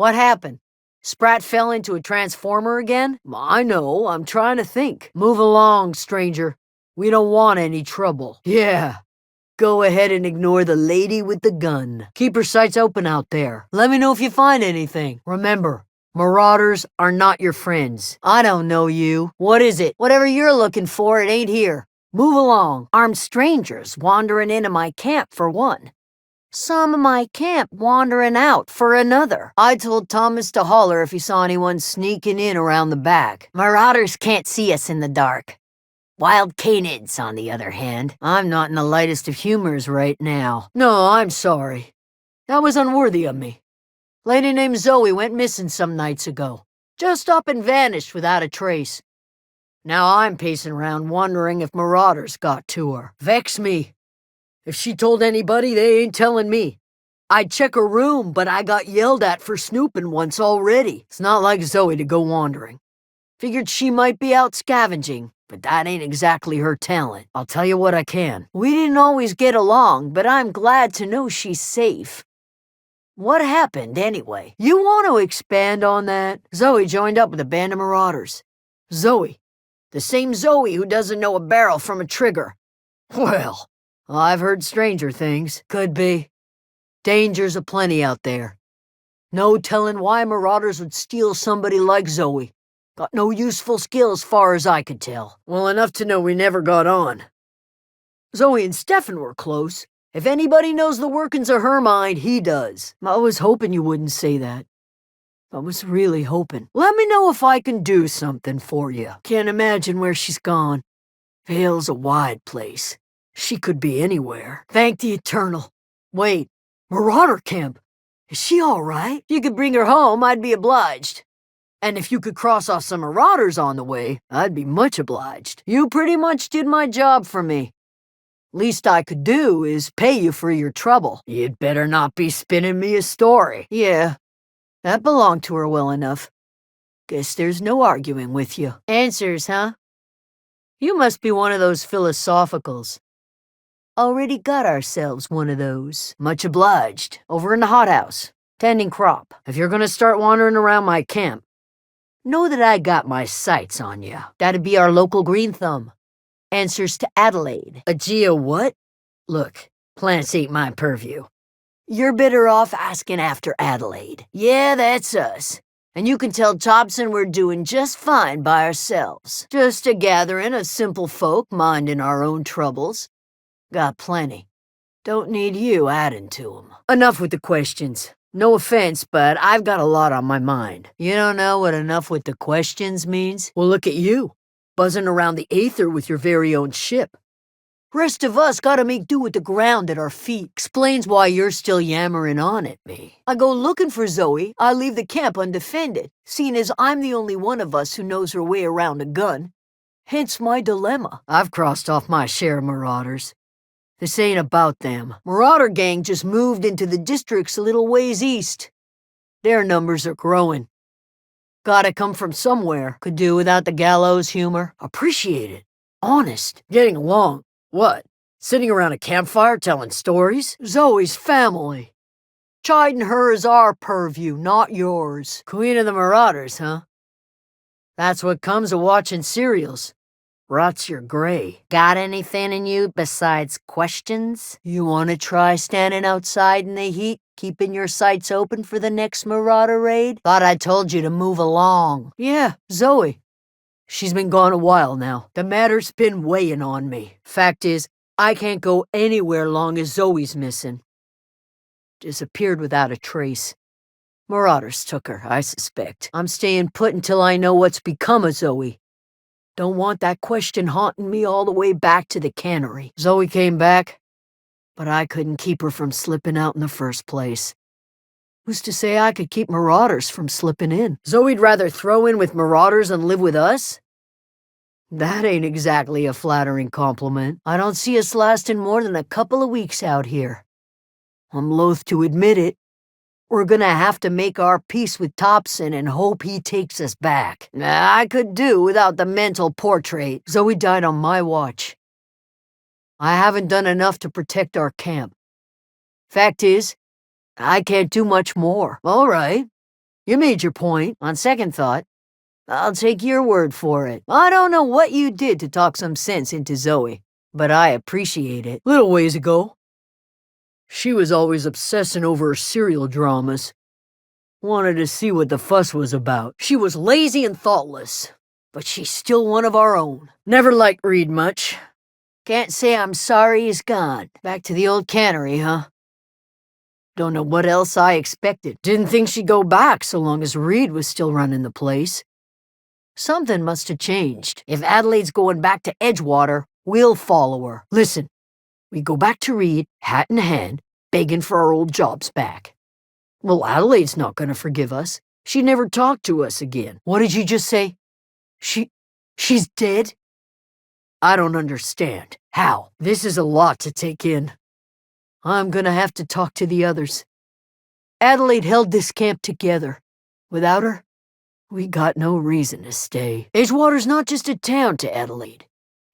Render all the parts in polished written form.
What happened? Sprat fell into a transformer again? I know, I'm trying to think. Move along, stranger. We don't want any trouble. Yeah. Go ahead and ignore the lady with the gun. Keep your sights open out there. Let me know if you find anything. Remember, marauders are not your friends. I don't know you. What is it? Whatever you're looking for, it ain't here. Move along. Armed strangers wandering into my camp for one. Some of my camp wandering out for another. I told Thomas to holler if he saw anyone sneaking in around the back. Marauders can't see us in the dark. Wild canids, on the other hand. I'm not in the lightest of humors right now. No, I'm sorry. That was unworthy of me. Lady named Zoe went missing some nights ago. Just up and vanished without a trace. Now I'm pacing around wondering if marauders got to her. Vex me. If she told anybody, they ain't telling me. I'd check her room, but I got yelled at for snooping once already. It's not like Zoe to go wandering. Figured she might be out scavenging, but that ain't exactly her talent. I'll tell you what I can. We didn't always get along, but I'm glad to know she's safe. What happened, anyway? You want to expand on that? Zoe joined up with a band of marauders. Zoe. The same Zoe who doesn't know a barrel from a trigger. Well, I've heard stranger things. Could be. Dangers aplenty out there. No telling why marauders would steal somebody like Zoe. Got no useful skills far as I could tell. Well, enough to know we never got on. Zoe and Stefan were close. If anybody knows the workings of her mind, he does. I was hoping you wouldn't say that. I was really hoping. Let me know if I can do something for you. Can't imagine where she's gone. Vale's a wide place. She could be anywhere. Thank the Eternal. Wait, Marauder Camp. Is she all right? If you could bring her home, I'd be obliged. And if you could cross off some marauders on the way, I'd be much obliged. You pretty much did my job for me. Least I could do is pay you for your trouble. You'd better not be spinning me a story. Yeah, that belonged to her well enough. Guess there's no arguing with you. Answers, huh? You must be one of those philosophicals. Already got ourselves one of those. Much obliged. Over in the hothouse, tending crop. If you're gonna start wandering around my camp, know that I got my sights on you. That'd be our local green thumb. Answers to Adelaide. A Gia what? Look, plants ain't my purview. You're better off asking after Adelaide. Yeah, that's us. And you can tell Thompson we're doing just fine by ourselves. Just a gathering of simple folk minding our own troubles. Got plenty. Don't need you adding to 'em. Enough with the questions. No offense, but I've got a lot on my mind. You don't know what enough with the questions means? Well, look at you, buzzing around the aether with your very own ship. Rest of us gotta make do with the ground at our feet. Explains why you're still yammering on at me. I go looking for Zoe, I leave the camp undefended, seeing as I'm the only one of us who knows her way around a gun. Hence my dilemma. I've crossed off my share of marauders. This ain't about them. Marauder gang just moved into the districts a little ways east. Their numbers are growing. Gotta come from somewhere. Could do without the gallows humor. Appreciate it. Honest. Getting along. What? Sitting around a campfire telling stories? Zoe's family. Chiding her is our purview, not yours. Queen of the Marauders, huh? That's what comes of watching serials. Rots your gray. Got anything in you besides questions? You want to try standing outside in the heat, keeping your sights open for the next marauder raid? Thought I told you to move along. Yeah, Zoe. She's been gone a while now. The matter's been weighing on me. Fact is, I can't go anywhere long as Zoe's missing. Disappeared without a trace. Marauders took her, I suspect. I'm staying put until I know what's become of Zoe. Don't want that question haunting me all the way back to the cannery. Zoe came back, but I couldn't keep her from slipping out in the first place. Who's to say I could keep marauders from slipping in? Zoe'd rather throw in with marauders than live with us? That ain't exactly a flattering compliment. I don't see us lasting more than a couple of weeks out here. I'm loath to admit it. We're gonna have to make our peace with Thompson and hope he takes us back. I could do without the mental portrait. Zoe died on my watch. I haven't done enough to protect our camp. Fact is, I can't do much more. All right. You made your point. On second thought, I'll take your word for it. I don't know what you did to talk some sense into Zoe, but I appreciate it. Little ways ago, she was always obsessing over her serial dramas. Wanted to see what the fuss was about. She was lazy and thoughtless, but she's still one of our own. Never liked Reed much. Can't say I'm sorry he's gone. Back to the old cannery, huh? Don't know what else I expected. Didn't think she'd go back so long as Reed was still running the place. Something must have changed. If Adelaide's going back to Edgewater, we'll follow her. Listen, we go back to Reed, hat in hand, begging for our old jobs back. Well, Adelaide's not gonna forgive us. She never talked to us again. What did you just say? She's dead? I don't understand. How? This is a lot to take in. I'm gonna have to talk to the others. Adelaide held this camp together. Without her, we got no reason to stay. Edgewater's not just a town to Adelaide.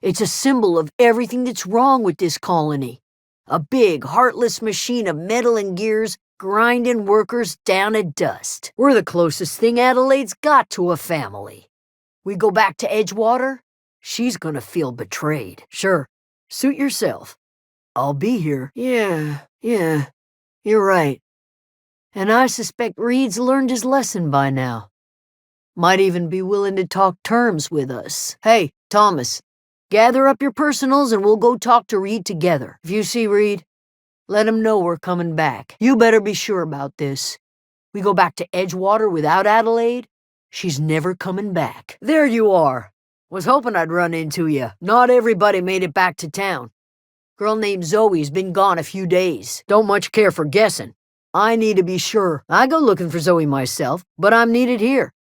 It's a symbol of everything that's wrong with this colony. A big, heartless machine of metal and gears grinding workers down to dust. We're the closest thing Adelaide's got to a family. We go back to Edgewater, she's gonna feel betrayed. Sure, suit yourself. I'll be here. Yeah, you're right. And I suspect Reed's learned his lesson by now. Might even be willing to talk terms with us. Hey, Thomas, gather up your personals and we'll go talk to Reed together. If you see Reed, let him know we're coming back. You better be sure about this. We go back to Edgewater without Adelaide, she's never coming back. There you are. Was hoping I'd run into you. Not everybody made it back to town. Girl named Zoe's been gone a few days. Don't much care for guessing. I need to be sure. I go looking for Zoe myself, but I'm needed here.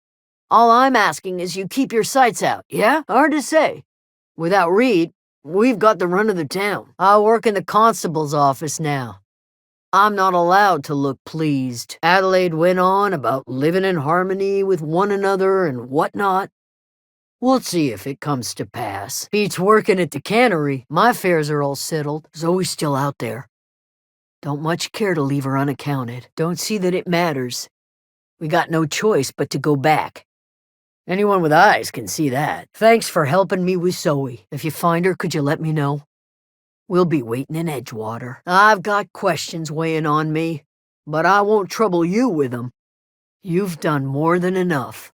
All I'm asking is you keep your sights out, yeah? Hard to say. Without Reed, we've got the run of the town. I work in the constable's office now. I'm not allowed to look pleased. Adelaide went on about living in harmony with one another and whatnot. We'll see if it comes to pass. Beats working at the cannery. My affairs are all settled. Zoe's still out there. Don't much care to leave her unaccounted. Don't see that it matters. We got no choice but to go back. Anyone with eyes can see that. Thanks for helping me with Zoe. If you find her, could you let me know? We'll be waiting in Edgewater. I've got questions weighing on me, but I won't trouble you with them. You've done more than enough.